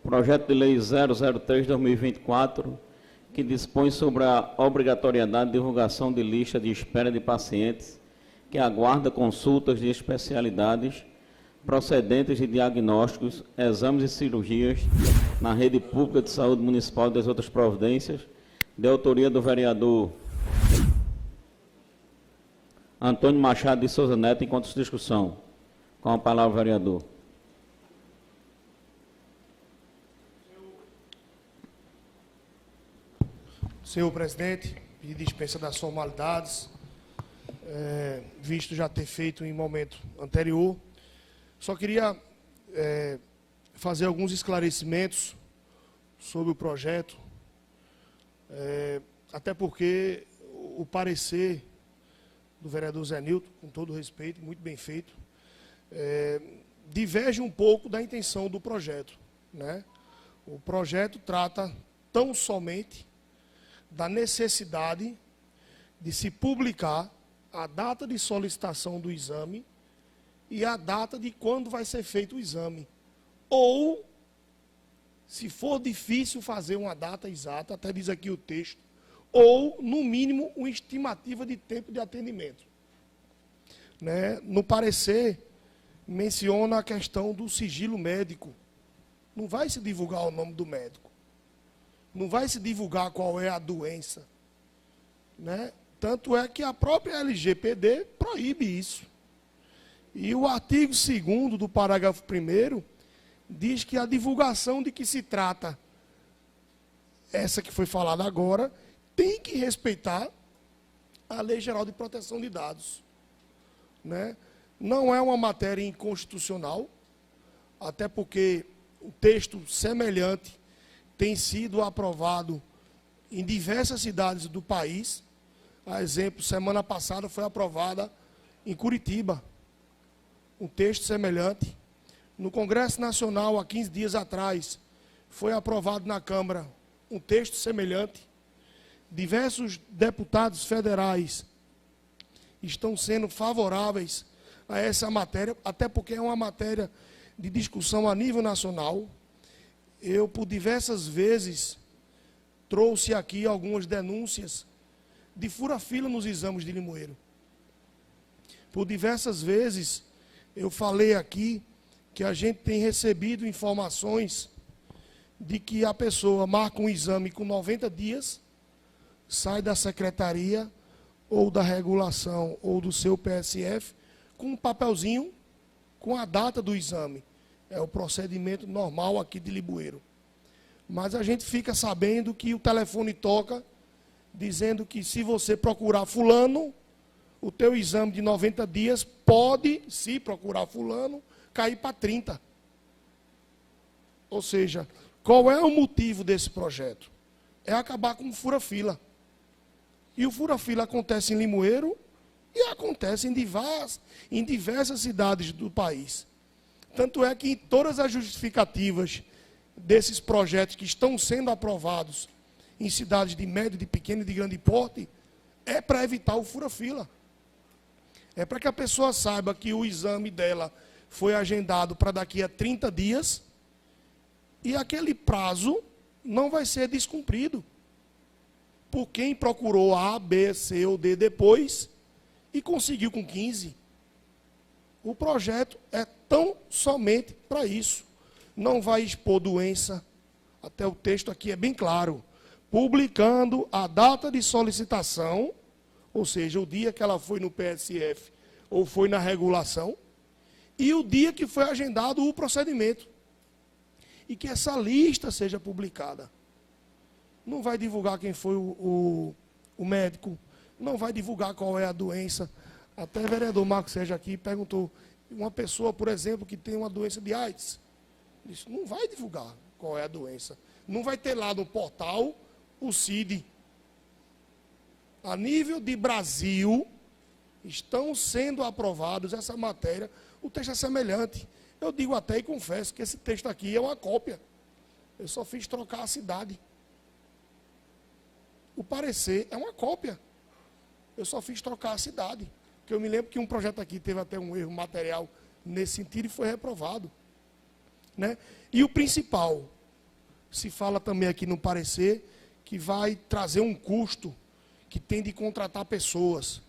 Projeto de Lei 003/2024, que dispõe sobre a obrigatoriedade de divulgação de lista de espera de pacientes que aguardam consultas de especialidades procedentes de diagnósticos, exames e cirurgias na rede pública de saúde municipal e das outras providências, de autoria do vereador Antônio Machado de Souza Neto, em discussão. Com a palavra, vereador. Senhor presidente, pedi dispensa das formalidades, visto já ter feito em momento anterior. Só queria fazer alguns esclarecimentos sobre o projeto, até porque o parecer do vereador Zé Nilton, com todo respeito, muito bem feito, diverge um pouco da intenção do projeto, né? O projeto trata tão somente da necessidade de se publicar a data de solicitação do exame e a data de quando vai ser feito o exame. Ou, se for difícil fazer uma data exata, até diz aqui o texto, ou, no mínimo, uma estimativa de tempo de atendimento. Né? No parecer, menciona a questão do sigilo médico. Não vai se divulgar o nome do médico. Não vai se divulgar qual é a doença. Né? Tanto é que a própria LGPD proíbe isso. E o artigo 2º do parágrafo 1º diz que a divulgação de que se trata, essa que foi falada agora, tem que respeitar a Lei Geral de Proteção de Dados. Né? Não é uma matéria inconstitucional, até porque o texto semelhante tem sido aprovado em diversas cidades do país. A exemplo, semana passada foi aprovada em Curitiba um texto semelhante. No Congresso Nacional, há 15 dias atrás, foi aprovado na Câmara um texto semelhante. Diversos deputados federais estão sendo favoráveis a essa matéria, até porque é uma matéria de discussão a nível nacional. Eu, por diversas vezes, trouxe aqui algumas denúncias de fura-fila nos exames de Limoeiro. Por diversas vezes, eu falei aqui que a gente tem recebido informações de que a pessoa marca um exame com 90 dias, sai da secretaria ou da regulação ou do seu PSF com um papelzinho com a data do exame. É o procedimento normal aqui de Limoeiro. Mas a gente fica sabendo que o telefone toca, dizendo que se você procurar fulano, o teu exame de 90 dias pode, se procurar fulano, cair para 30. Ou seja, qual é o motivo desse projeto? É acabar com o fura-fila. E o fura-fila acontece em Limoeiro e acontece em diversas cidades do país. Tanto é que em todas as justificativas desses projetos que estão sendo aprovados em cidades de médio, de pequeno e de grande porte, é para evitar o fura-fila. É para que a pessoa saiba que o exame dela foi agendado para daqui a 30 dias e aquele prazo não vai ser descumprido por quem procurou A, B, C ou D depois e conseguiu com 15. O projeto é tão somente para isso. Não vai expor doença, até o texto aqui é bem claro, publicando a data de solicitação, ou seja, o dia que ela foi no PSF ou foi na regulação, e o dia que foi agendado o procedimento. E que essa lista seja publicada. Não vai divulgar quem foi o médico, não vai divulgar qual é a doença. Até o vereador Marcos Sérgio aqui perguntou, uma pessoa, por exemplo, que tem uma doença de AIDS, isso não vai divulgar qual é a doença. Não vai ter lá no portal o CID. A nível de Brasil, estão sendo aprovados essa matéria, o texto é semelhante. Eu digo até e confesso que esse texto aqui é uma cópia. Eu só fiz trocar a cidade. O parecer é uma cópia. Eu só fiz trocar a cidade. Porque eu me lembro que um projeto aqui teve até um erro material nesse sentido e foi reprovado. Né? E o principal, se fala também aqui no parecer que vai trazer um custo que tem de contratar pessoas.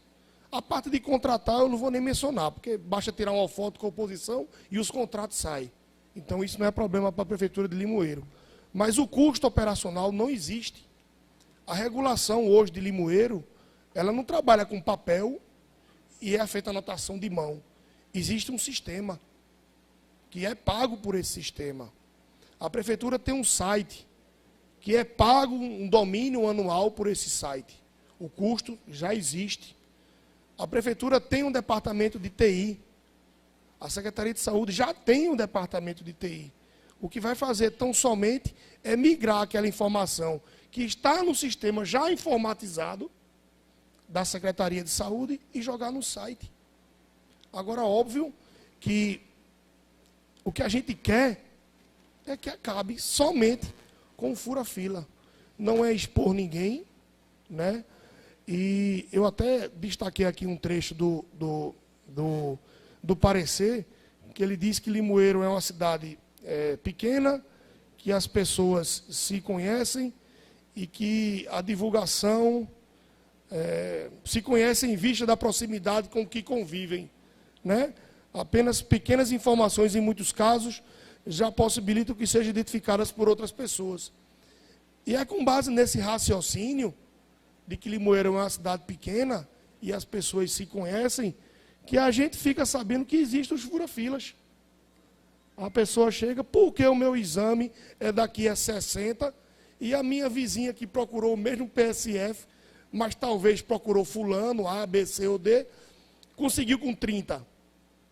A parte de contratar eu não vou nem mencionar, porque basta tirar uma foto com a oposição e os contratos saem. Então isso não é problema para a Prefeitura de Limoeiro. Mas o custo operacional não existe. A regulação hoje de Limoeiro, ela não trabalha com papel e é feita anotação de mão. Existe um sistema que é pago por esse sistema. A Prefeitura tem um site que é pago um domínio anual por esse site. O custo já existe. A Prefeitura tem um departamento de TI. A Secretaria de Saúde já tem um departamento de TI. O que vai fazer tão somente é migrar aquela informação que está no sistema já informatizado da Secretaria de Saúde e jogar no site. Agora, óbvio que o que a gente quer é que acabe somente com o fura-fila. Não é expor ninguém, né? E eu até destaquei aqui um trecho do parecer, que ele diz que Limoeiro é uma cidade pequena, que as pessoas se conhecem e que a divulgação se conhece em vista da proximidade com que convivem, né? Apenas pequenas informações, em muitos casos, já possibilitam que sejam identificadas por outras pessoas. E é com base nesse raciocínio de que Limoeiro é uma cidade pequena e as pessoas se conhecem, que a gente fica sabendo que existem os fura-filas. A pessoa chega, porque o meu exame é daqui a 60, e a minha vizinha que procurou o mesmo PSF, mas talvez procurou fulano, A, B, C ou D, conseguiu com 30.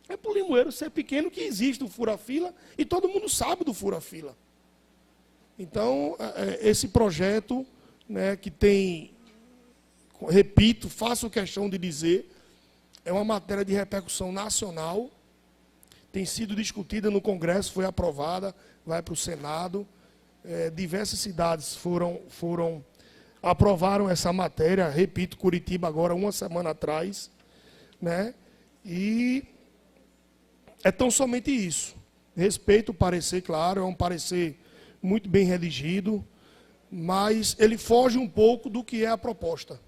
É por Limoeiro ser pequeno que existe o fura-fila, e todo mundo sabe do fura-fila. Então, esse projeto, né, que tem, repito, faço questão de dizer, é uma matéria de repercussão nacional, tem sido discutida no Congresso, foi aprovada, vai para o Senado. Diversas cidades aprovaram essa matéria, repito, Curitiba agora, uma semana atrás, né? E é tão somente isso. Respeito o parecer, claro, é um parecer muito bem redigido, mas ele foge um pouco do que é a proposta.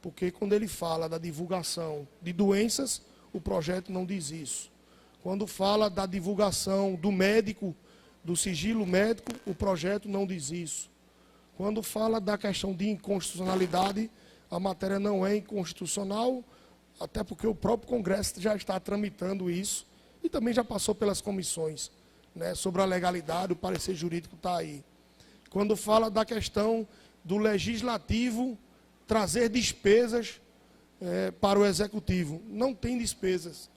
Porque quando ele fala da divulgação de doenças, o projeto não diz isso. Quando fala da divulgação do médico, do sigilo médico, o projeto não diz isso. Quando fala da questão de inconstitucionalidade, a matéria não é inconstitucional, até porque o próprio Congresso já está tramitando isso e também já passou pelas comissões, né, sobre a legalidade, o parecer jurídico está aí. Quando fala da questão do legislativo trazer despesas para o executivo, não tem despesas.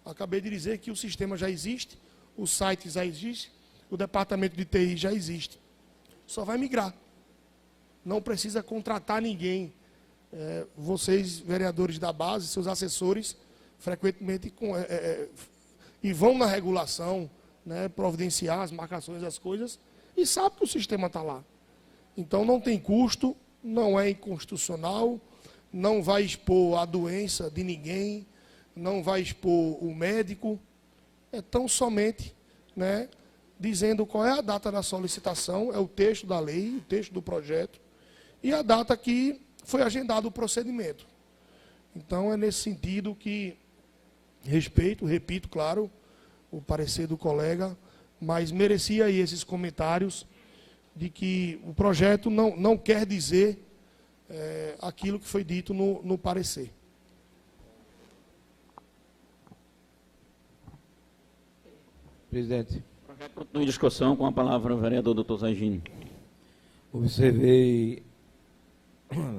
Acabei de dizer que o sistema já existe, o site já existe, o departamento de TI já existe. Só vai migrar. Não precisa contratar ninguém. Vocês, vereadores da base, seus assessores, frequentemente e vão na regulação, né, providenciar as marcações das coisas, e sabe que o sistema está lá. Então não tem custo, não é inconstitucional, não vai expor a doença de ninguém, não vai expor o médico, é tão somente, né, dizendo qual é a data da solicitação, é o texto da lei, o texto do projeto, e a data que foi agendado o procedimento. Então, é nesse sentido que respeito, repito, claro, o parecer do colega, mas merecia aí esses comentários de que o projeto não quer dizer aquilo que foi dito no parecer. Presidente. Continue a discussão com a palavra o vereador Dr. Zagini. Observei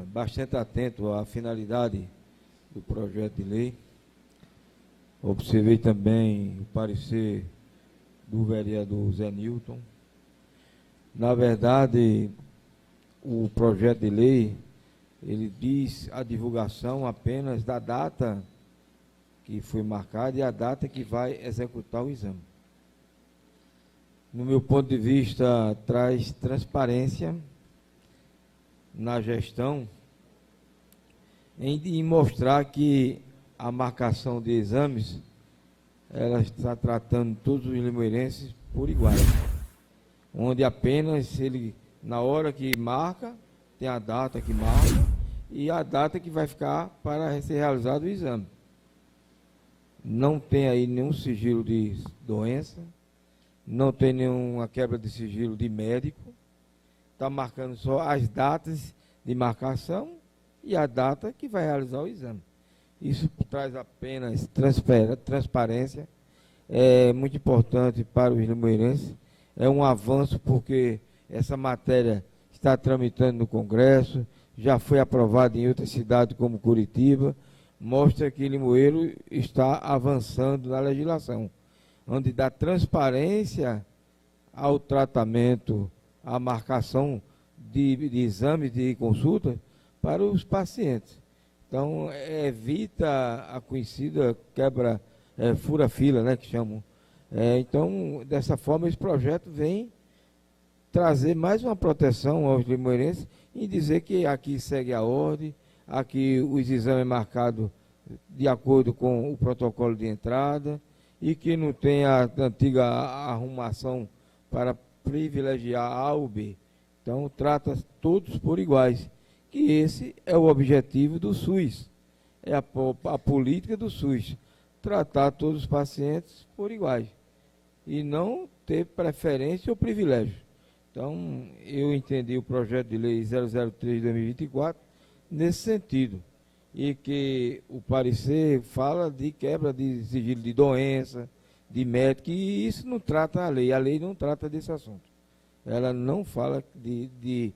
bastante atento à finalidade do projeto de lei. Observei também o parecer do vereador Zé Nilton. Na verdade, o projeto de lei, ele diz a divulgação apenas da data que foi marcada e a data que vai executar o exame. No meu ponto de vista, traz transparência na gestão em mostrar que a marcação de exames, ela está tratando todos os limoeirenses por igual. onde apenas ele, na hora que marca, tem a data que marca e a data que vai ficar para ser realizado o exame. Não tem aí nenhum sigilo de doença, não tem nenhuma quebra de sigilo de médico, está marcando só as datas de marcação e a data que vai realizar o exame. Isso traz apenas transparência, é muito importante para os limoeirenses, é um avanço porque essa matéria está tramitando no Congresso, já foi aprovada em outras cidades como Curitiba, mostra que Limoeiro está avançando na legislação, onde dá transparência ao tratamento, à marcação de exames de consulta para os pacientes. Então, evita a conhecida quebra, fura-fila, né, que chamam. Então, dessa forma, esse projeto vem trazer mais uma proteção aos limoeirenses e dizer que aqui segue a ordem, aqui os exames marcados de acordo com o protocolo de entrada e que não tem a antiga arrumação para privilegiar A ou B. Então, trata todos por iguais, que esse é o objetivo do SUS, é a política do SUS, tratar todos os pacientes por iguais e não ter preferência ou privilégio. Então, eu entendi o projeto de lei 003 de 2024 nesse sentido, e que o parecer fala de quebra de sigilo de doença, de médico, e isso não trata a lei não trata desse assunto. Ela não fala de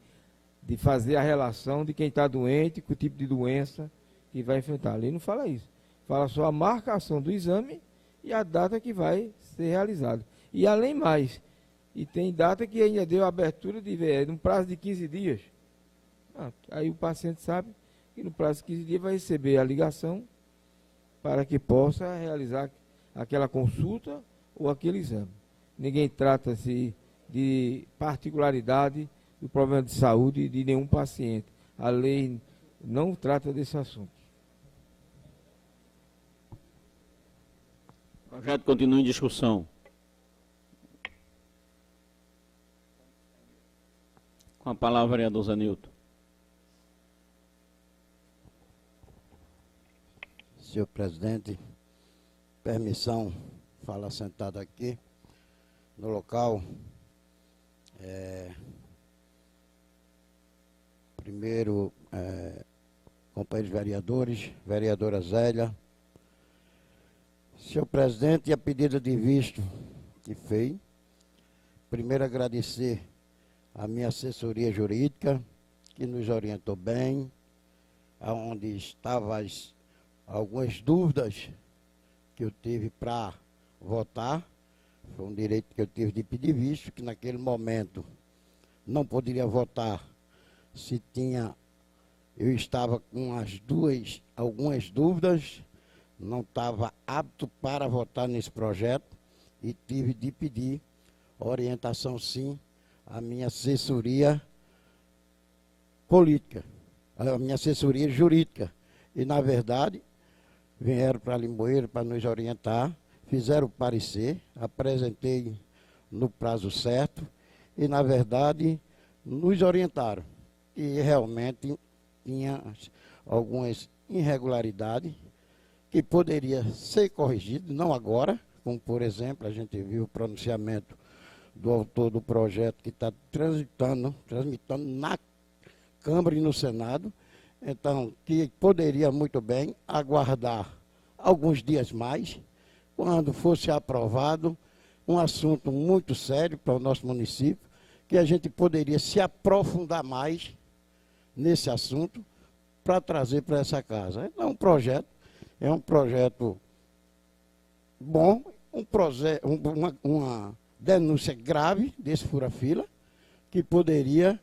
fazer a relação de quem está doente com o tipo de doença que vai enfrentar. A lei não fala isso. Fala só a marcação do exame e a data que vai ser realizada. E além mais, e tem data que ainda deu abertura de ver, num prazo de 15 dias. Aí o paciente sabe que no prazo de 15 dias vai receber a ligação para que possa realizar aquela consulta ou aquele exame. Ninguém trata-se de particularidade do problema de saúde de nenhum paciente. A lei não trata desse assunto. O projeto continua em discussão. Com a palavra, vereador Zanilton. Senhor presidente, permissão, fala sentado aqui no local. Primeiro, companheiros vereadores, vereadora Zélia. Senhor presidente, a pedido de visto que fez, primeiro agradecer a minha assessoria jurídica, que nos orientou bem, aonde estavam algumas dúvidas que eu tive para votar. Foi um direito que eu tive de pedir visto, que naquele momento não poderia votar se eu estava com algumas dúvidas, não estava apto para votar nesse projeto e tive de pedir orientação, sim, à minha assessoria política, à minha assessoria jurídica. E, na verdade, vieram para Limoeiro para nos orientar, fizeram o parecer, apresentei no prazo certo e, na verdade, nos orientaram. E realmente tinha algumas irregularidades que poderia ser corrigido, não agora, como, por exemplo, a gente viu o pronunciamento do autor do projeto que está tramitando na Câmara e no Senado. Então, que poderia muito bem aguardar alguns dias mais, quando fosse aprovado um assunto muito sério para o nosso município, que a gente poderia se aprofundar mais nesse assunto para trazer para essa casa. Então, é um projeto bom, uma denúncia grave desse fura-fila, que poderia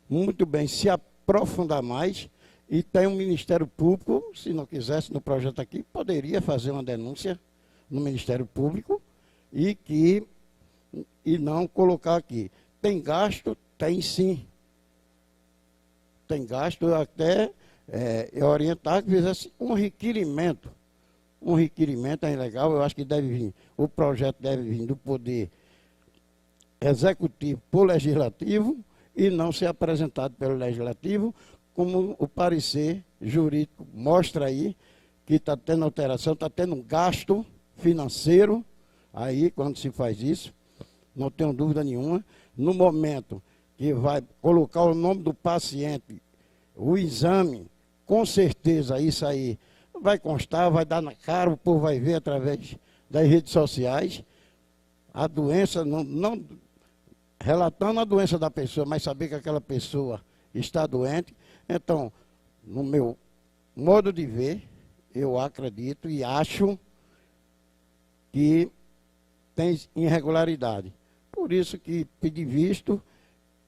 muito bem se aprofundar mais. E tem um Ministério Público, se não quisesse no projeto aqui, poderia fazer uma denúncia no Ministério Público e não colocar aqui. Tem gasto? Tem sim. Tem gasto, até orientar que fizesse um requerimento. Um requerimento é legal, eu acho que deve vir. O projeto deve vir do Poder executivo por legislativo e não ser apresentado pelo legislativo, como o parecer jurídico mostra aí, que está tendo alteração, está tendo um gasto financeiro aí, quando se faz isso, não tenho dúvida nenhuma. No momento que vai colocar o nome do paciente, o exame, com certeza isso aí vai constar, vai dar na cara, o povo vai ver através das redes sociais, a doença, não relatando a doença da pessoa, mas saber que aquela pessoa está doente. Então, no meu modo de ver, eu acredito e acho que tem irregularidade. Por isso que pedi visto,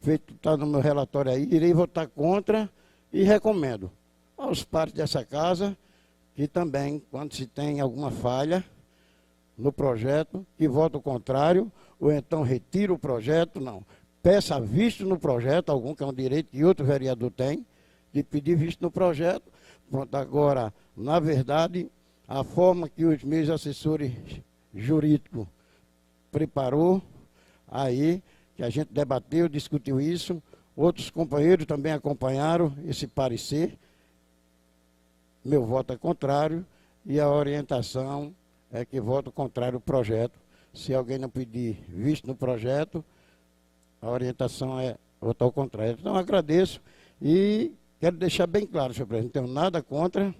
feito está no meu relatório aí, irei votar contra e recomendo aos pares dessa casa que também, quando se tem alguma falha no projeto, que vote o contrário, ou então retire o projeto, não. Peça visto no projeto, algum que é um direito que outro vereador tem, de pedir visto no projeto. Pronto, agora, na verdade, a forma que os meus assessores jurídicos preparou, aí, que a gente debateu, discutiu isso, outros companheiros também acompanharam esse parecer. Meu voto é contrário e a orientação é que voto contrário ao projeto. Se alguém não pedir visto no projeto, a orientação é votar ao contrário. Então, agradeço e quero deixar bem claro, senhor presidente, não tenho nada contra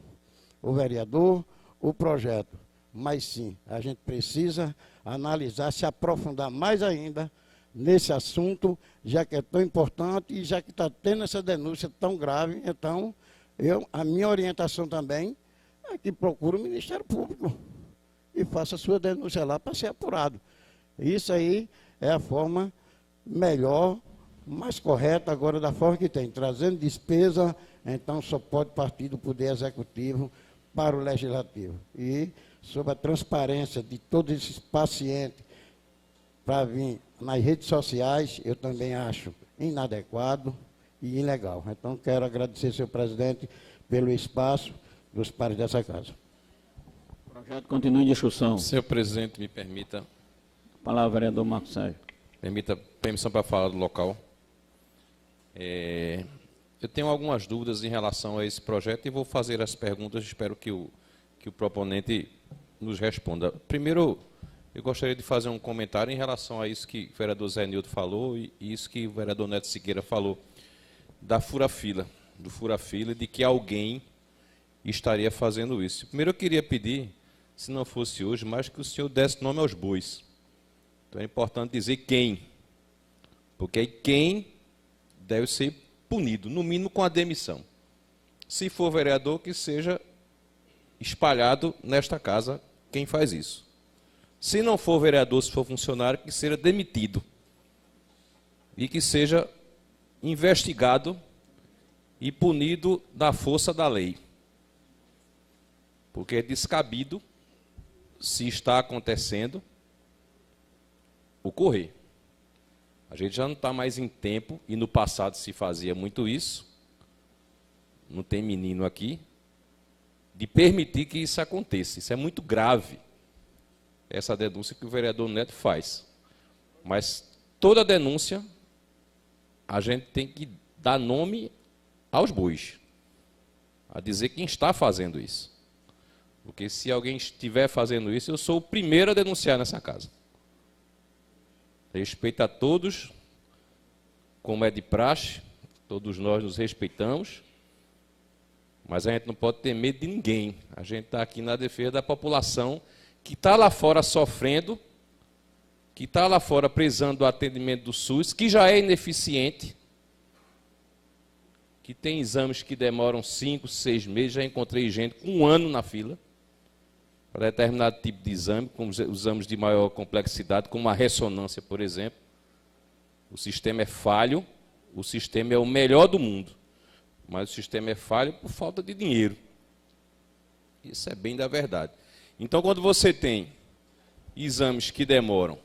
o vereador, o projeto, mas sim, a gente precisa analisar, se aprofundar mais ainda nesse assunto, já que é tão importante e já que está tendo essa denúncia tão grave. Então, a minha orientação também é que procure o Ministério Público e faça a sua denúncia lá para ser apurado. Isso aí é a forma melhor, mais correta agora da forma que tem, trazendo despesa, então só pode partir do Poder Executivo para o Legislativo. E sobre a transparência de todos esses pacientes para vir nas redes sociais, eu também acho inadequado e ilegal. Então, quero agradecer, senhor presidente, pelo espaço dos pares dessa casa. O projeto continua em discussão. Senhor presidente, me permita. Palavra, vereador Marcos Sérgio. Permita permissão para falar do local. Eu tenho algumas dúvidas em relação a esse projeto e vou fazer as perguntas, espero que o proponente nos responda. Primeiro, eu gostaria de fazer um comentário em relação a isso que o vereador Zé Nildo falou e isso que o vereador Neto Siqueira falou, da fura-fila, do fura-fila, de que alguém estaria fazendo isso. Primeiro, eu queria pedir, se não fosse hoje, mais que o senhor desse nome aos bois. Então, é importante dizer quem, porque aí quem deve ser punido, no mínimo com a demissão. Se for vereador, que seja espalhado nesta casa quem faz isso. Se não for vereador, se for funcionário, que seja demitido e que seja investigado e punido na força da lei. Porque é descabido, se está acontecendo, ocorrer. A gente já não está mais em tempo, e no passado se fazia muito isso, não tem menino aqui, de permitir que isso aconteça. Isso é muito grave, essa denúncia que o vereador Neto faz. Mas toda denúncia, a gente tem que dar nome aos bois, a dizer quem está fazendo isso. Porque se alguém estiver fazendo isso, eu sou o primeiro a denunciar nessa casa. Respeito a todos, como é de praxe, todos nós nos respeitamos, mas a gente não pode ter medo de ninguém. A gente está aqui na defesa da população que está lá fora sofrendo, que está lá fora precisando do atendimento do SUS, que já é ineficiente, que tem exames que demoram 5, 6 meses, já encontrei gente com 1 ano na fila, para determinado tipo de exame, como os exames de maior complexidade, como a ressonância, por exemplo. O sistema é falho, o sistema é o melhor do mundo, mas o sistema é falho por falta de dinheiro. Isso é bem da verdade. Então, quando você tem exames que demoram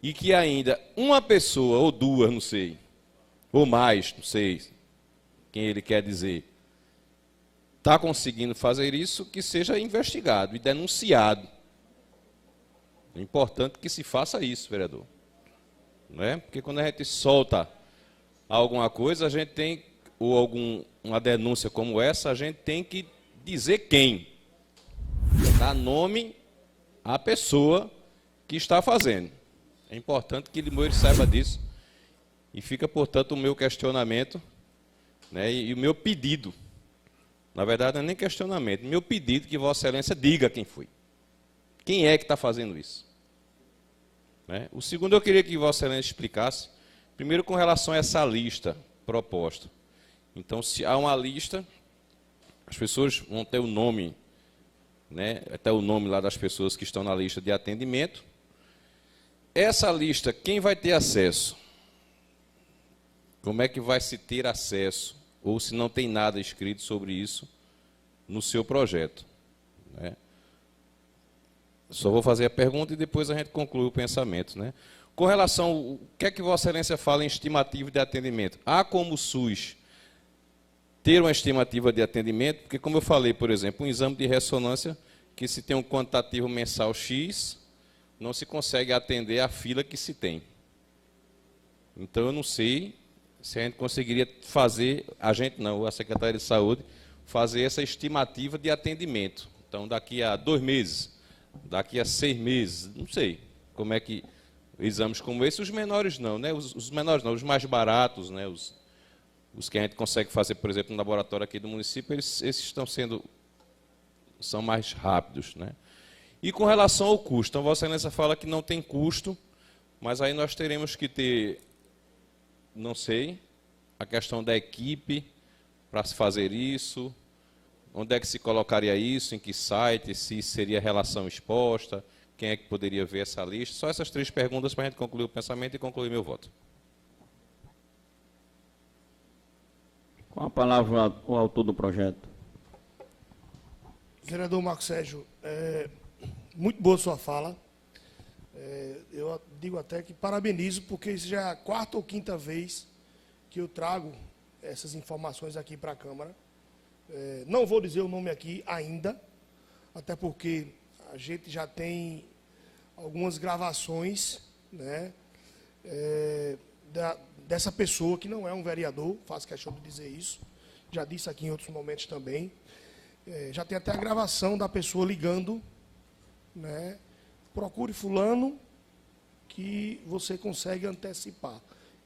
e que ainda uma pessoa, ou duas, não sei, ou mais, não sei quem ele quer dizer, está conseguindo fazer isso, que seja investigado e denunciado. É importante que se faça isso, vereador. né? Porque quando a gente solta alguma coisa, a gente tem, ou uma denúncia como essa, a gente tem que dizer quem. Dar nome à pessoa que está fazendo. É importante que Limoeiro saiba disso. E fica, portanto, o meu questionamento, né, e o meu pedido. Na verdade, não é nem questionamento. Meu pedido que Vossa Excelência diga quem foi. Quem é que está fazendo isso? Né? O segundo, eu queria que Vossa Excelência explicasse, primeiro com relação a essa lista proposta. Então, se há uma lista, as pessoas vão ter o nome, né, até o nome lá das pessoas que estão na lista de atendimento. Essa lista, quem vai ter acesso? Como é que vai se ter acesso? Ou se não tem nada escrito sobre isso no seu projeto, né? Só vou fazer a pergunta e depois a gente conclui o pensamento, né? Com relação, o que é que Vossa Excelência fala em estimativa de atendimento? Há como o SUS ter uma estimativa de atendimento? Porque, como eu falei, por exemplo, um exame de ressonância, que se tem um quantitativo mensal X, não se consegue atender a fila que se tem. Então, eu não sei se a gente conseguiria fazer, a gente não, a Secretaria de Saúde, fazer essa estimativa de atendimento. Então, daqui a 2 meses, daqui a 6 meses, não sei como é que exames como esse, os menores não, né? Os menores não, os mais baratos, né? Os que a gente consegue fazer, por exemplo, no laboratório aqui do município, esses são mais rápidos, né? E com relação ao custo, então Vossa Excelência fala que não tem custo, mas aí nós teremos que ter, não sei, a questão da equipe para se fazer isso, onde é que se colocaria isso, em que site, se seria relação exposta, quem é que poderia ver essa lista. Só essas 3 perguntas para a gente concluir o pensamento e concluir meu voto. Com a palavra o autor do projeto. Vereador Marco Sérgio, muito boa sua fala. Eu digo até que parabenizo, porque isso já é a 4ª ou 5ª vez que eu trago essas informações aqui para a Câmara. Não vou dizer o nome aqui ainda, até porque a gente já tem algumas gravações, né, dessa pessoa que não é um vereador, faço questão de dizer isso, já disse aqui em outros momentos também. Já tem até a gravação da pessoa ligando, né, procure fulano que você consegue antecipar.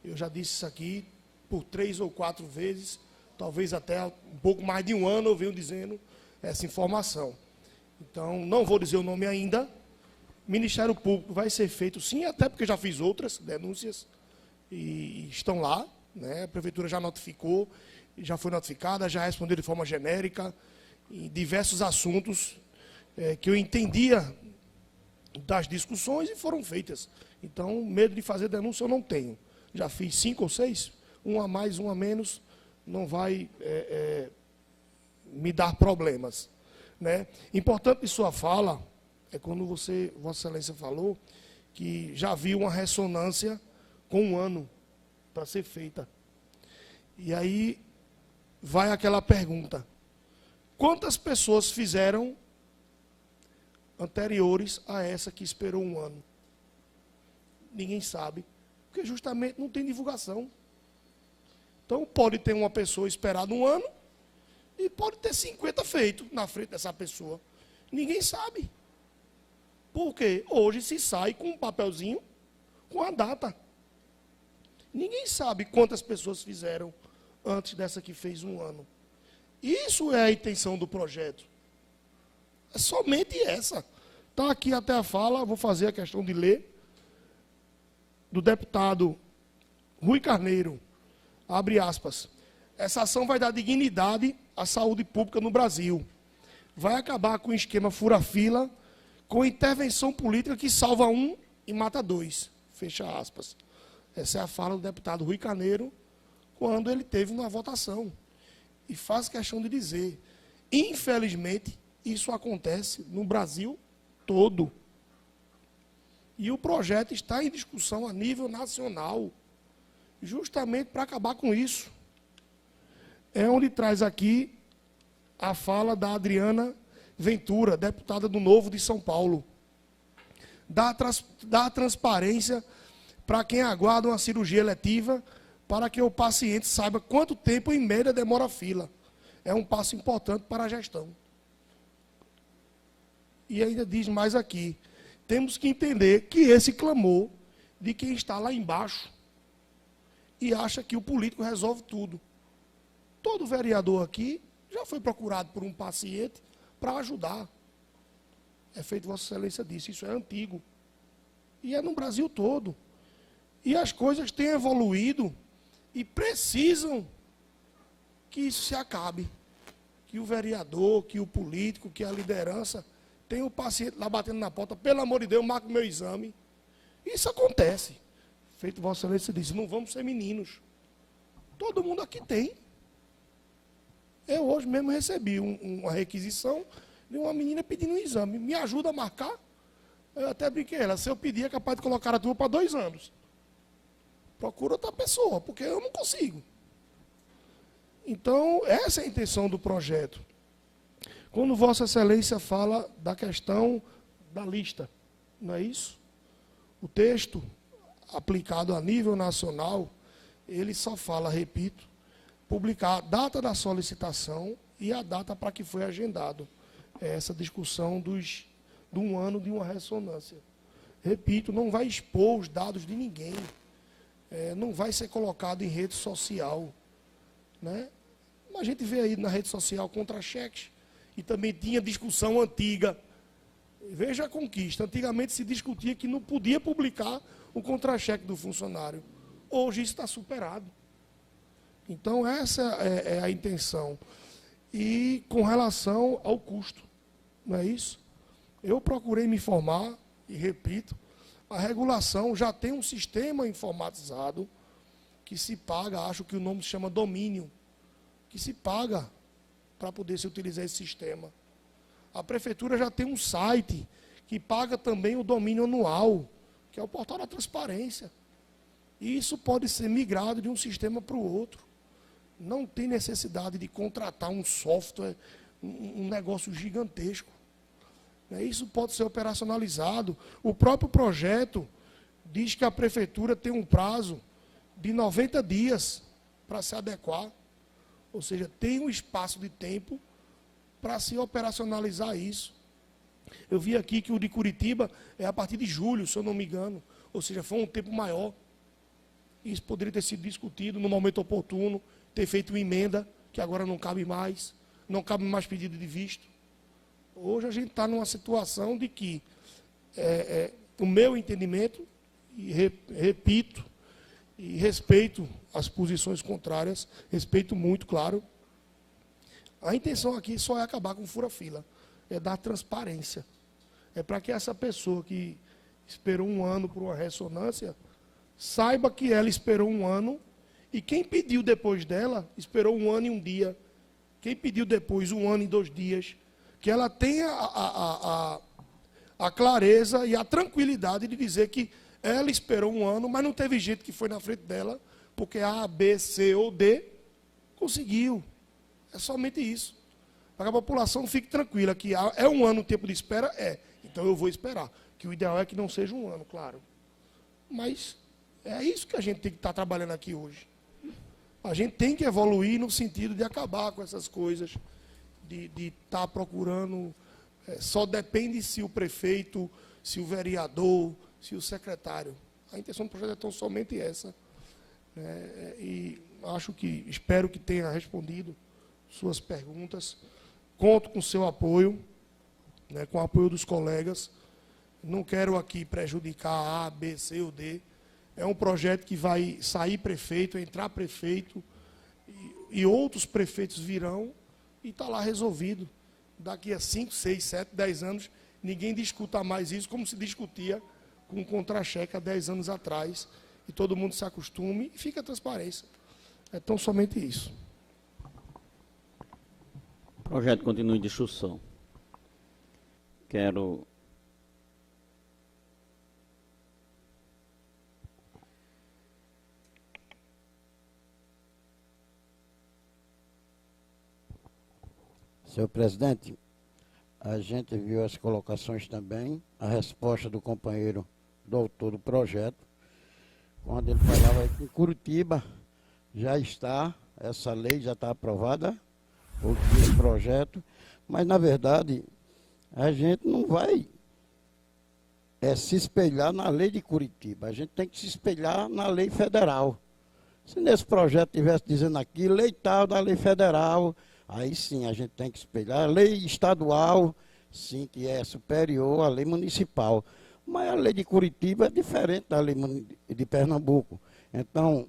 Eu já disse isso aqui por 3 ou 4 vezes, talvez até um pouco mais de um ano eu venho dizendo essa informação. Então, não vou dizer o nome ainda. Ministério Público vai ser feito sim, até porque já fiz outras denúncias e estão lá, né? A Prefeitura já notificou, já foi notificada, já respondeu de forma genérica em diversos assuntos que eu entendia das discussões e foram feitas. Então, medo de fazer denúncia eu não tenho. Já fiz 5 ou 6, um a mais, um a menos, não vai me dar problemas, né? Importante de sua fala é quando Vossa Excelência falou que já viu uma ressonância com 1 ano para ser feita. E aí vai aquela pergunta: quantas pessoas fizeram anteriores a essa que esperou 1 ano? Ninguém sabe, porque justamente não tem divulgação. Então pode ter uma pessoa esperada 1 ano e pode ter 50 feito na frente dessa pessoa. Ninguém sabe. Por quê? Hoje se sai com um papelzinho com a data. Ninguém sabe quantas pessoas fizeram antes dessa que fez 1 ano. Isso é a intenção do projeto. É somente essa. Está aqui até a fala, vou fazer a questão de ler, do deputado Rui Carneiro, abre aspas: essa ação vai dar dignidade à saúde pública no Brasil. Vai acabar com o esquema fura-fila, com intervenção política que salva 1 e mata 2. Fecha aspas. Essa é a fala do deputado Rui Carneiro quando ele teve uma votação. E faz questão de dizer, infelizmente, isso acontece no Brasil todo. E o projeto está em discussão a nível nacional, justamente para acabar com isso. É onde traz aqui a fala da Adriana Ventura, deputada do Novo de São Paulo. Da transparência para quem aguarda uma cirurgia eletiva, para que o paciente saiba quanto tempo, em média, demora a fila. É um passo importante para a gestão. E ainda diz mais aqui, temos que entender que esse clamor de quem está lá embaixo e acha que o político resolve tudo. Todo vereador aqui já foi procurado por um paciente para ajudar. É feito Vossa Excelência disse, isso é antigo. E é no Brasil todo. E as coisas têm evoluído e precisam que isso se acabe. Que o vereador, que o político, que a liderança tenha o paciente lá batendo na porta, pelo amor de Deus, marque o meu exame. Isso acontece. Feito Vossa Excelência disse, não vamos ser meninos. Todo mundo aqui tem. Eu hoje mesmo recebi uma requisição de uma menina pedindo um exame. Me ajuda a marcar? Eu até brinquei ela, se eu pedir é capaz de colocar a tua para 2 anos. Procura outra pessoa, porque eu não consigo. Então, essa é a intenção do projeto. Quando Vossa Excelência fala da questão da lista, não é isso? O texto aplicado a nível nacional, ele só fala, repito, publicar a data da solicitação e a data para que foi agendado. É essa discussão de 1 ano de uma ressonância. Repito, não vai expor os dados de ninguém. Não vai ser colocado em rede social. Né? A gente vê aí na rede social contra-cheques, e também tinha discussão antiga. Veja a conquista. Antigamente se discutia que não podia publicar o contra-cheque do funcionário. Hoje isso está superado. Então, essa é a intenção. E com relação ao custo, não é isso? Eu procurei me informar, e repito, a regulação já tem um sistema informatizado que se paga, acho que o nome se chama domínio, que se paga para poder se utilizar esse sistema. A prefeitura já tem um site que paga também o domínio anual, que é o portal da transparência. E isso pode ser migrado de um sistema para o outro. Não tem necessidade de contratar um software, um negócio gigantesco. Isso pode ser operacionalizado. O próprio projeto diz que a prefeitura tem um prazo de 90 dias para se adequar. Ou seja, tem um espaço de tempo para se operacionalizar isso. Eu vi aqui que o de Curitiba é a partir de julho, se eu não me engano. Ou seja, foi um tempo maior. Isso poderia ter sido discutido no momento oportuno, ter feito uma emenda, que agora não cabe mais, não cabe mais pedido de visto. Hoje a gente está numa situação de que, o meu entendimento, e repito, e respeito as posições contrárias, respeito muito, claro, a intenção aqui só é acabar com fura-fila, é dar transparência. É para que essa pessoa que esperou 1 ano por uma ressonância, saiba que ela esperou 1 ano, e quem pediu depois dela, esperou 1 ano e 1 dia. Quem pediu depois 1 ano e 2 dias, que ela tenha a clareza e a tranquilidade de dizer que ela esperou 1 ano, mas não teve gente que foi na frente dela, porque A, B, C ou D conseguiu. É somente isso. Para que a população fique tranquila, que é 1 ano o tempo de espera? É. Então eu vou esperar. Que o ideal é que não seja 1 ano, claro. Mas é isso que a gente tem que estar trabalhando aqui hoje. A gente tem que evoluir no sentido de acabar com essas coisas, de estar procurando, só depende se o prefeito, se o vereador, se o secretário. A intenção do projeto é tão somente essa. E espero que tenha respondido suas perguntas. Conto com seu apoio, com o apoio dos colegas. Não quero aqui prejudicar A, B, C ou D. É um projeto que vai sair prefeito, entrar prefeito, e outros prefeitos virão, e está lá resolvido. Daqui a 5, 6, 7, 10 anos, ninguém discuta mais isso, como se discutia com o contra-cheque há 10 anos atrás, e todo mundo se acostume e fica a transparência. É tão somente isso. O projeto continua em discussão. Quero... Senhor presidente, a gente viu as colocações também, a resposta do companheiro do autor do projeto, quando ele falava que em Curitiba essa lei já está aprovada, o projeto, mas na verdade a gente não vai se espelhar na lei de Curitiba, a gente tem que se espelhar na lei federal. Se nesse projeto tivesse dizendo aqui, lei tal da lei federal, aí sim a gente tem que espelhar. A lei estadual, sim, que é superior à lei municipal. Mas a lei de Curitiba é diferente da lei de Pernambuco. Então,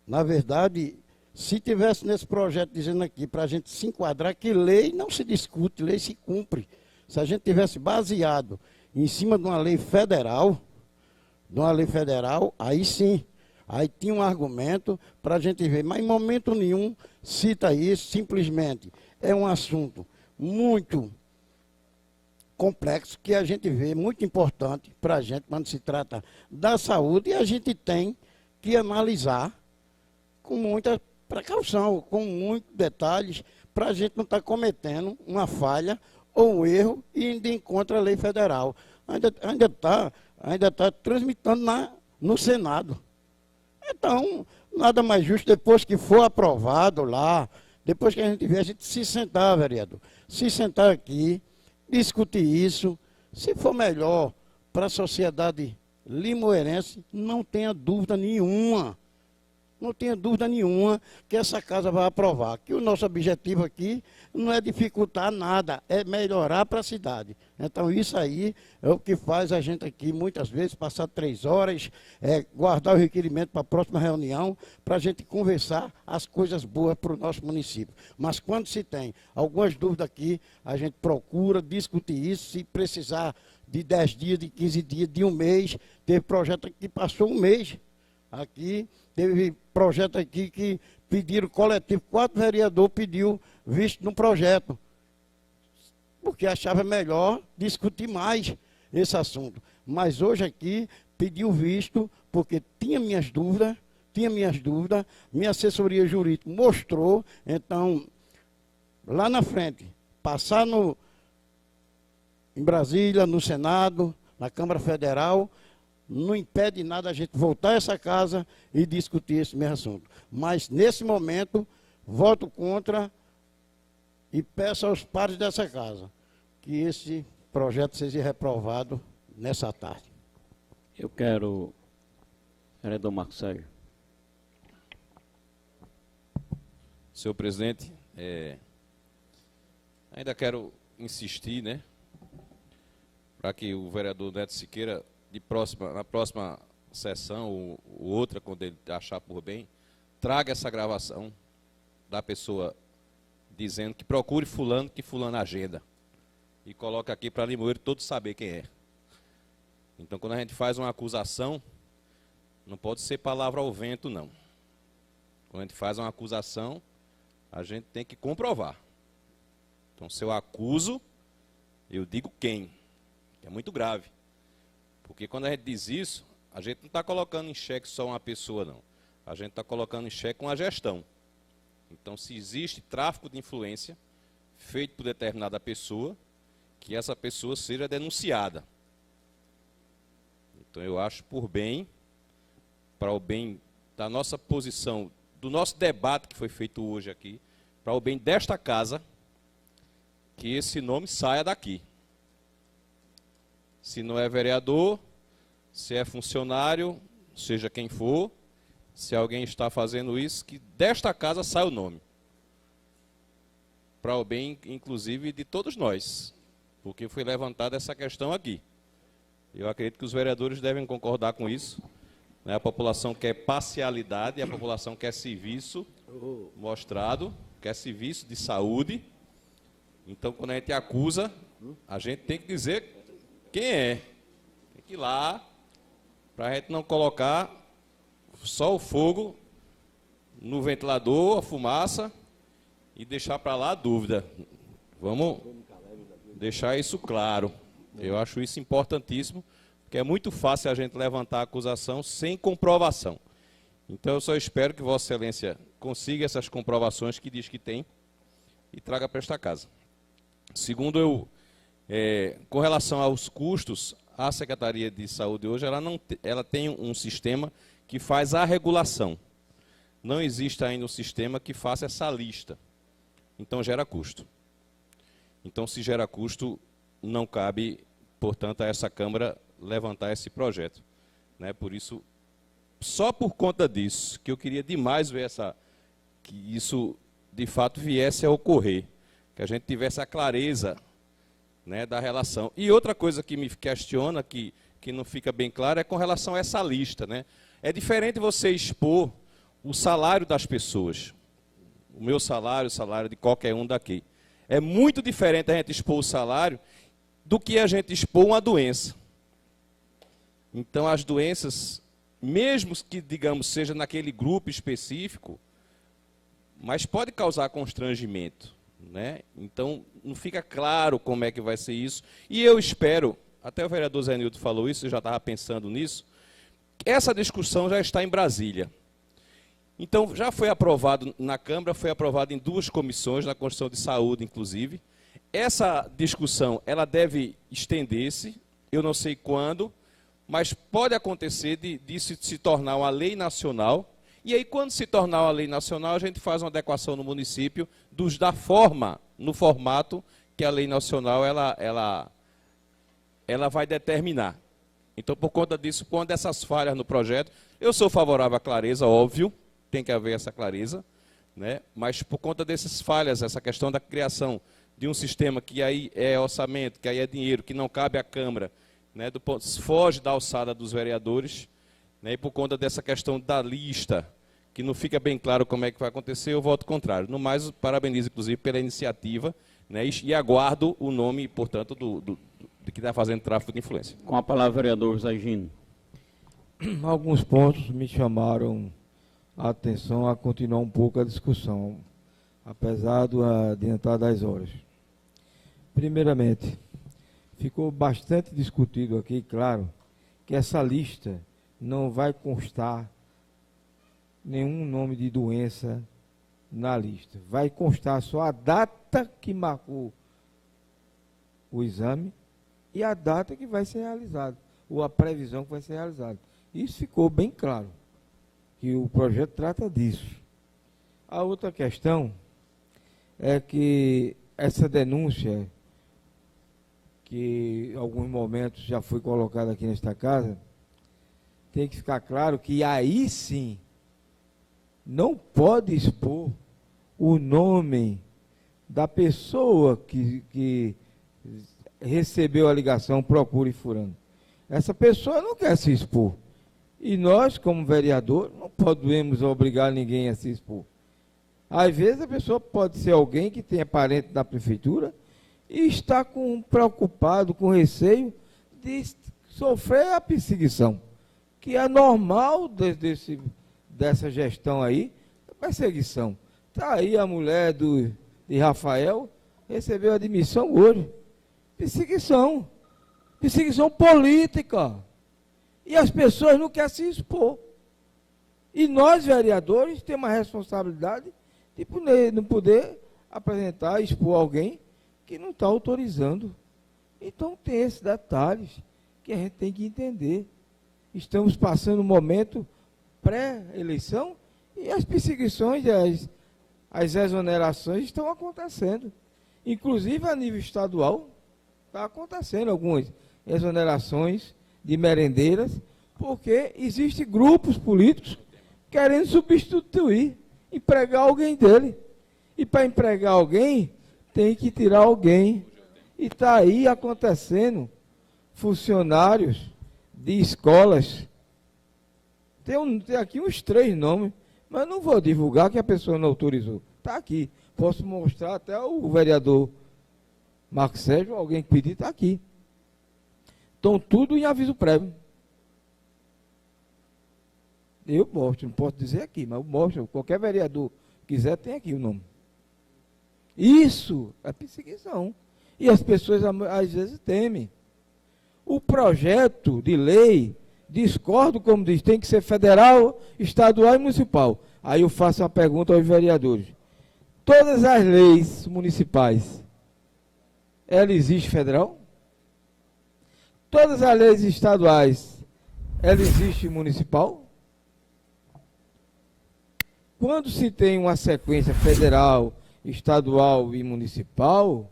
na verdade, se tivesse nesse projeto dizendo aqui, para a gente se enquadrar, que lei não se discute, lei se cumpre. Se a gente tivesse baseado em cima de uma lei federal, aí sim, aí tinha um argumento para a gente ver, mas em momento nenhum cita isso, simplesmente é um assunto muito complexo que a gente vê, muito importante para a gente quando se trata da saúde, e a gente tem que analisar com muita precaução, com muitos detalhes, para a gente não estar cometendo uma falha ou um erro e indo contra a lei federal. Ainda tá transmitando no Senado. Então, nada mais justo, depois que for aprovado lá, depois que a gente vier, a gente se sentar, vereador, se sentar aqui, discutir isso, se for melhor para a sociedade limoeirense, não tenha dúvida nenhuma. Não tenha dúvida nenhuma que essa casa vai aprovar. Que o nosso objetivo aqui não é dificultar nada, é melhorar para a cidade. Então isso aí é o que faz a gente aqui, muitas vezes, passar 3 horas, guardar o requerimento para a próxima reunião, para a gente conversar as coisas boas para o nosso município. Mas quando se tem algumas dúvidas aqui, a gente procura discutir isso, se precisar de 10 dias, de 15 dias, de um mês. Teve projeto que passou um mês aqui. Teve projeto aqui que pediram coletivo, 4 vereadores pediu visto no projeto, porque achava melhor discutir mais esse assunto. Mas hoje aqui pediu visto, porque tinha minhas dúvidas, minha assessoria jurídica mostrou, então, lá na frente, passar em Brasília, no Senado, na Câmara Federal, não impede nada a gente voltar a essa casa e discutir esse mesmo assunto. Mas, nesse momento, voto contra e peço aos pares dessa casa que esse projeto seja reprovado nessa tarde. Eu quero, vereador Marcos Sérgio. Senhor presidente, ainda quero insistir, né, para que o vereador Neto Siqueira, na próxima sessão ou outra, quando ele achar por bem, traga essa gravação da pessoa dizendo que procure fulano, que fulano agenda. E coloca aqui para Limoeiro todos saber quem é. Então, quando a gente faz uma acusação, não pode ser palavra ao vento, não. Quando a gente faz uma acusação, a gente tem que comprovar. Então, se eu acuso, eu digo quem. É muito grave. Porque quando a gente diz isso, a gente não está colocando em xeque só uma pessoa, não. A gente está colocando em xeque uma gestão. Então, se existe tráfico de influência feito por determinada pessoa, que essa pessoa seja denunciada. Então, eu acho por bem, para o bem da nossa posição, do nosso debate que foi feito hoje aqui, para o bem desta casa, que esse nome saia daqui. Se não é vereador, se é funcionário, seja quem for, se alguém está fazendo isso, que desta casa saia o nome. Para o bem, inclusive, de todos nós. Porque foi levantada essa questão aqui. Eu acredito que os vereadores devem concordar com isso. Né? A população quer parcialidade, a população quer serviço mostrado, quer serviço de saúde. Então, quando a gente acusa, a gente tem que dizer quem é. Tem que ir lá, para a gente não colocar só o fogo no ventilador, a fumaça, e deixar para lá a dúvida. Vamos deixar isso claro. Eu acho isso importantíssimo, porque é muito fácil a gente levantar a acusação sem comprovação. Então, eu só espero que Vossa Excelência consiga essas comprovações que diz que tem e traga para esta casa. Segundo, com relação aos custos, a Secretaria de Saúde hoje ela tem um sistema que faz a regulação. Não existe ainda um sistema que faça essa lista. Então gera custo. Então, se gera custo, não cabe, portanto, a essa Câmara levantar esse projeto. Né? Por isso, só por conta disso, que eu queria demais ver que isso, de fato, viesse a ocorrer. Que a gente tivesse a clareza, né, da relação. E outra coisa que me questiona, que não fica bem claro, é com relação a essa lista. Né? É diferente você expor o salário das pessoas. O meu salário, o salário de qualquer um daqui. É muito diferente a gente expor o salário do que a gente expor uma doença. Então, as doenças, mesmo que, digamos, seja naquele grupo específico, mas pode causar constrangimento. Né? Então, não fica claro como é que vai ser isso. E eu espero, até o vereador Zé Nilton falou isso, eu já estava pensando nisso, essa discussão já está em Brasília. Então, já foi aprovado na Câmara, foi aprovado em 2 comissões, na Constituição de Saúde, inclusive. Essa discussão, ela deve estender-se, eu não sei quando, mas pode acontecer de se tornar uma lei nacional. E aí, quando se tornar uma lei nacional, a gente faz uma adequação no município da forma, no formato que a lei nacional ela vai determinar. Então, por conta disso, quando essas falhas no projeto, eu sou favorável à clareza, óbvio, tem que haver essa clareza, né? Mas por conta dessas falhas, essa questão da criação de um sistema que aí é orçamento, que aí é dinheiro, que não cabe à Câmara, né? Foge da alçada dos vereadores, né? E por conta dessa questão da lista, que não fica bem claro como é que vai acontecer, eu voto contrário. No mais, parabenizo, inclusive, pela iniciativa, né? E aguardo o nome, portanto, do que está fazendo tráfico de influência. Com a palavra, vereador José Gino. Alguns pontos me chamaram a atenção a continuar um pouco a discussão, apesar do adiantar das horas. Primeiramente, ficou bastante discutido aqui, claro, que essa lista não vai constar nenhum nome de doença na lista. Vai constar só a data que marcou o exame e a data que vai ser realizado, ou a previsão que vai ser realizada. Isso ficou bem claro, que o projeto trata disso. A outra questão é que essa denúncia, que em alguns momentos já foi colocada aqui nesta casa, tem que ficar claro que aí sim não pode expor o nome da pessoa que recebeu a ligação, procure fulano. Essa pessoa não quer se expor. E nós, como vereador, não podemos obrigar ninguém a se expor. Às vezes a pessoa pode ser alguém que tenha parente da prefeitura e está preocupado, com receio de sofrer a perseguição, que é normal dessa gestão aí, a perseguição. Está aí a mulher de Rafael, recebeu a admissão hoje. Perseguição. Perseguição política. E as pessoas não querem se expor. E nós, vereadores, temos a responsabilidade de não poder apresentar, expor alguém que não está autorizando. Então tem esses detalhes que a gente tem que entender. Estamos passando um momento pré-eleição e as perseguições, as exonerações estão acontecendo. Inclusive a nível estadual está acontecendo algumas exonerações de merendeiras, porque existem grupos políticos querendo substituir, empregar alguém dele. E para empregar alguém, tem que tirar alguém. E está aí acontecendo funcionários de escolas. Tem aqui uns 3 nomes, mas não vou divulgar que a pessoa não autorizou. Está aqui. Posso mostrar até o vereador Marcos Sérgio, alguém que pediu, está aqui. Estão tudo em aviso prévio. Eu mostro, não posso dizer aqui, mas eu mostro. Qualquer vereador quiser, tem aqui o nome. Isso é perseguição. E as pessoas, às vezes, temem. O projeto de lei, discordo, como diz, tem que ser federal, estadual e municipal. Aí eu faço uma pergunta aos vereadores. Todas as leis municipais, ela existe federal? Todas as leis estaduais, ela existe municipal? quando se tem uma sequência federal, estadual e municipal,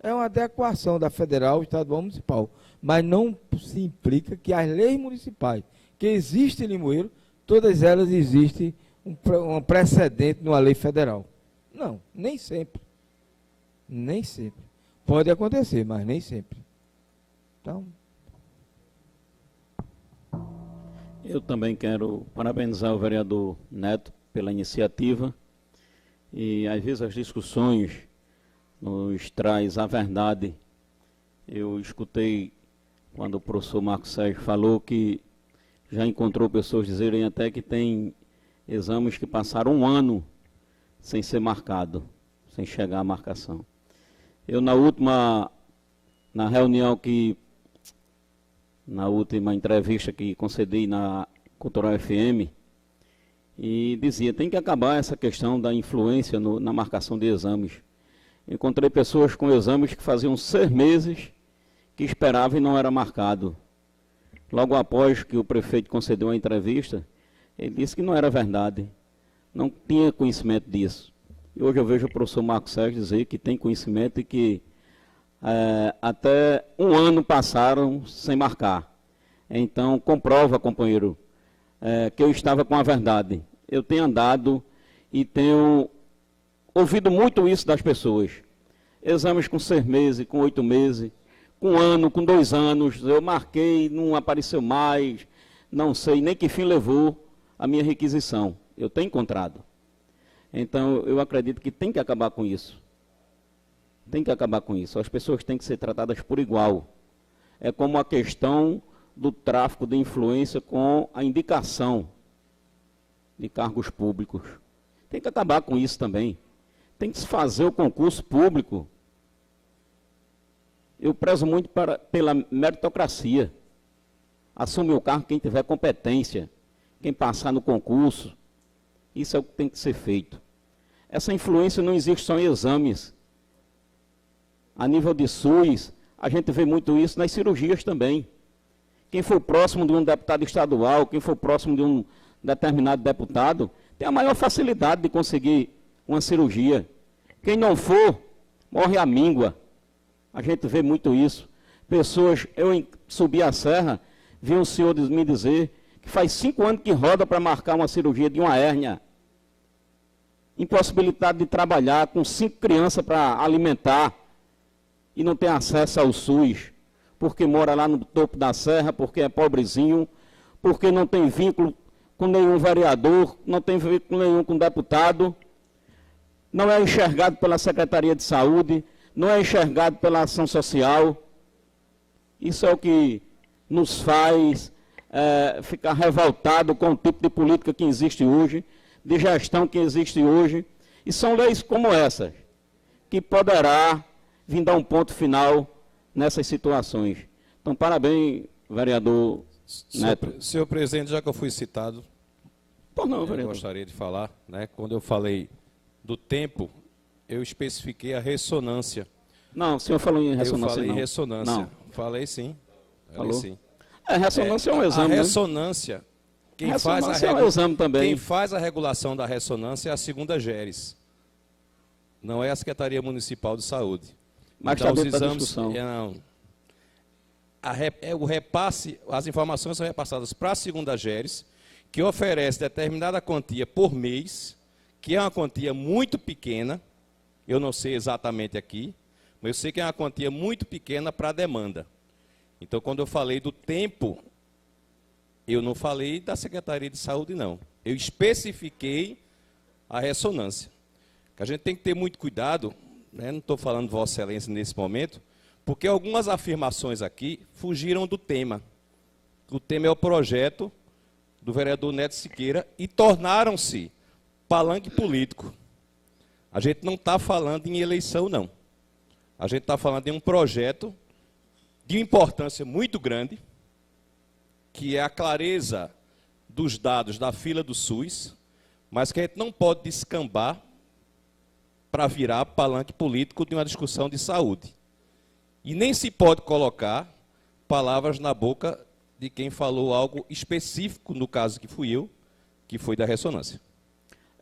é uma adequação da federal, estadual e municipal. Mas não se implica que as leis municipais que existem em Limoeiro, todas elas existem um precedente numa lei federal. Não, nem sempre. Nem sempre. Pode acontecer, mas nem sempre. Então... Eu também quero parabenizar o vereador Neto pela iniciativa e às vezes as discussões nos traz a verdade. Eu escutei quando o professor Marcos Sérgio falou que já encontrou pessoas dizerem até que tem exames que passaram 1 ano sem ser marcado, sem chegar à marcação. Eu na última entrevista que concedi na Cultural FM, e dizia, tem que acabar essa questão da influência na marcação de exames. Encontrei pessoas com exames que faziam 6 meses que esperavam e não era marcado. Logo após que o prefeito concedeu a entrevista, ele disse que não era verdade, não tinha conhecimento disso. E hoje eu vejo o professor Marcos Sérgio dizer que tem conhecimento e que até 1 ano passaram sem marcar. Então, comprova, companheiro, que eu estava com a verdade. Eu tenho andado e tenho ouvido muito isso das pessoas. Exames com 6 meses, com 8 meses, com 1 ano, com 2 anos, eu marquei, não apareceu mais, não sei nem que fim levou a minha requisição. Eu tenho encontrado. Então, eu acredito que tem que acabar com isso. Tem que acabar com isso. As pessoas têm que ser tratadas por igual. É como a questão do tráfico de influência com a indicação de cargos públicos. Tem que acabar com isso também. Tem que se fazer o concurso público. Eu prezo muito pela meritocracia. Assume o cargo quem tiver competência, quem passar no concurso. Isso é o que tem que ser feito. Essa influência não existe só em exames. A nível de SUS, a gente vê muito isso nas cirurgias também. Quem for próximo de um deputado estadual, quem for próximo de um determinado deputado, tem a maior facilidade de conseguir uma cirurgia. Quem não for, morre à míngua. A gente vê muito isso. Pessoas, eu subi a serra, vi um senhor me dizer que faz 5 anos que roda para marcar uma cirurgia de uma hérnia. Impossibilidade de trabalhar, com 5 crianças para alimentar e não tem acesso ao SUS, porque mora lá no topo da serra, porque é pobrezinho, porque não tem vínculo com nenhum vereador, não tem vínculo nenhum com deputado, não é enxergado pela Secretaria de Saúde, não é enxergado pela ação social. Isso é o que nos faz ficar revoltado com o tipo de política que existe hoje, de gestão que existe hoje, e são leis como essas, que poderá vir dar um ponto final nessas situações. Então, parabéns, vereador Neto. Senhor presidente, já que eu fui citado, Por não, eu vereador. gostaria de falar, né, quando eu falei do tempo, eu especifiquei a ressonância. Não, o senhor falou em ressonância, Eu falei não. ressonância. Não. Falei sim. Falei Falou? sim. Ressonância é um exame, A né? ressonância, Ressonância é um exame também. quem faz a regulação da ressonância é a 2ª GERES. Não é a Secretaria Municipal de Saúde. Mas Então, está os dentro da exames, discussão. o repasse, as informações são repassadas para a 2ª GERES, que oferece determinada quantia por mês, que é uma quantia muito pequena, eu não sei exatamente aqui, mas eu sei que é uma quantia muito pequena para a demanda. Então, quando eu falei do tempo, eu não falei da Secretaria de Saúde, não. Eu especifiquei a ressonância. Que a gente tem que ter muito cuidado, né? Não estou falando de Vossa Excelência nesse momento, porque algumas afirmações aqui fugiram do tema. O tema é o projeto do vereador Neto Siqueira e tornaram-se palanque político. A gente não está falando em eleição, não. A gente está falando em um projeto de importância muito grande, que é a clareza dos dados da fila do SUS, mas que a gente não pode descambar para virar palanque político de uma discussão de saúde. E nem se pode colocar palavras na boca de quem falou algo específico, no caso que fui eu, que foi da ressonância.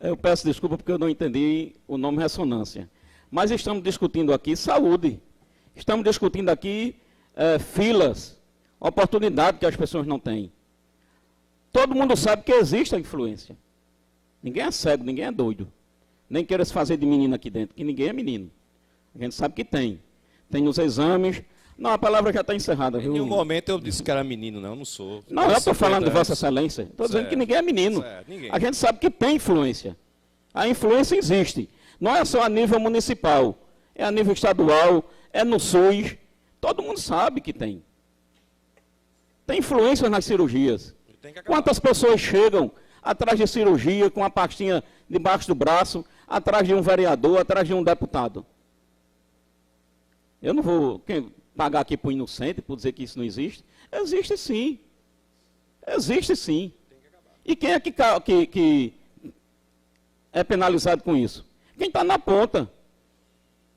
Eu peço desculpa porque eu não entendi o nome ressonância. Mas estamos discutindo aqui saúde. Estamos discutindo aqui filas, oportunidade que as pessoas não têm. Todo mundo sabe que existe a influência. Ninguém é cego, ninguém é doido. Nem queira se fazer de menino aqui dentro, que ninguém é menino. A gente sabe que tem. Tem nos exames. Não, a palavra já está encerrada, viu? Em nenhum momento eu disse que era menino, não, eu não sou. Não, eu estou falando de Vossa Excelência. Estou dizendo que ninguém é menino. Ninguém. A gente sabe que tem influência. A influência existe. Não é só a nível municipal. É a nível estadual, é no SUS. Todo mundo sabe que tem. Tem influência nas cirurgias. Quantas pessoas chegam atrás de cirurgia com a pastinha debaixo do braço, atrás de um vereador, atrás de um deputado? Eu não vou pagar aqui para o inocente, por dizer que isso não existe. Existe sim. Existe sim. E quem é que é penalizado com isso? Quem está na ponta.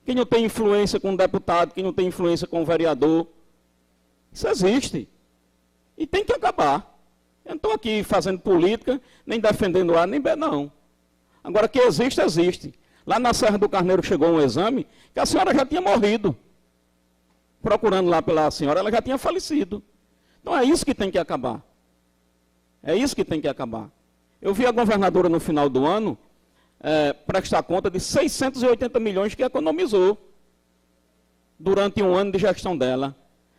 Quem não tem influência com o deputado, quem não tem influência com o vereador. Isso existe. E tem que acabar. Eu não estou aqui fazendo política, nem defendendo A nem B, não. Agora, que existe, existe. Lá na Serra do Carneiro chegou um exame que a senhora já tinha morrido. Procurando lá pela senhora, ela já tinha falecido. Então é isso que tem que acabar. É isso que tem que acabar. Eu vi a governadora no final do ano prestar conta de 680 milhões que economizou durante um ano de gestão dela.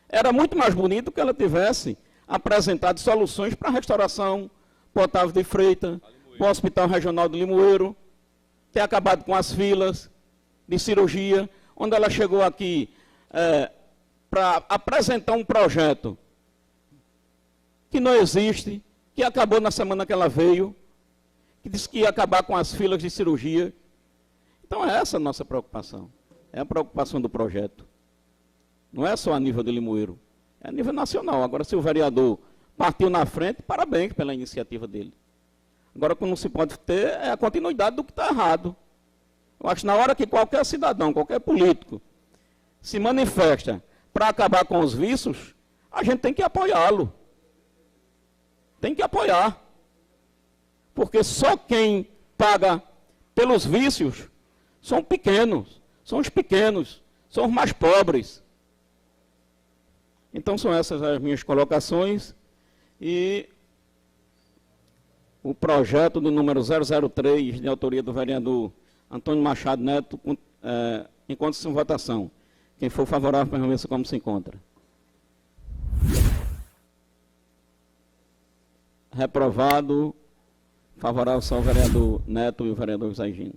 Era muito mais bonito que ela tivesse apresentado soluções para a restauração, para o Otávio de Freitas, para o Hospital Regional de Limoeiro, ter acabado com as filas de cirurgia, onde ela chegou aqui para apresentar um projeto que não existe, que acabou na semana que ela veio, que disse que ia acabar com as filas de cirurgia. Então é essa a nossa preocupação. É a preocupação do projeto. Não é só a nível de Limoeiro, é a nível nacional. Agora, se o vereador partiu na frente, parabéns pela iniciativa dele. Agora, o que não se pode ter é a continuidade do que está errado. Eu acho que na hora que qualquer cidadão, qualquer político, se manifesta para acabar com os vícios, a gente tem que apoiá-lo. Tem que apoiar. Porque só quem paga pelos vícios são pequenos, são os pequenos, são os mais pobres. Então são essas as minhas colocações e o projeto do número 003, de autoria do vereador Antônio Machado Neto, encontra-se em votação. Quem for favorável, permaneça como se encontra. Reprovado. Favorável só o vereador Neto e o vereador José Higino.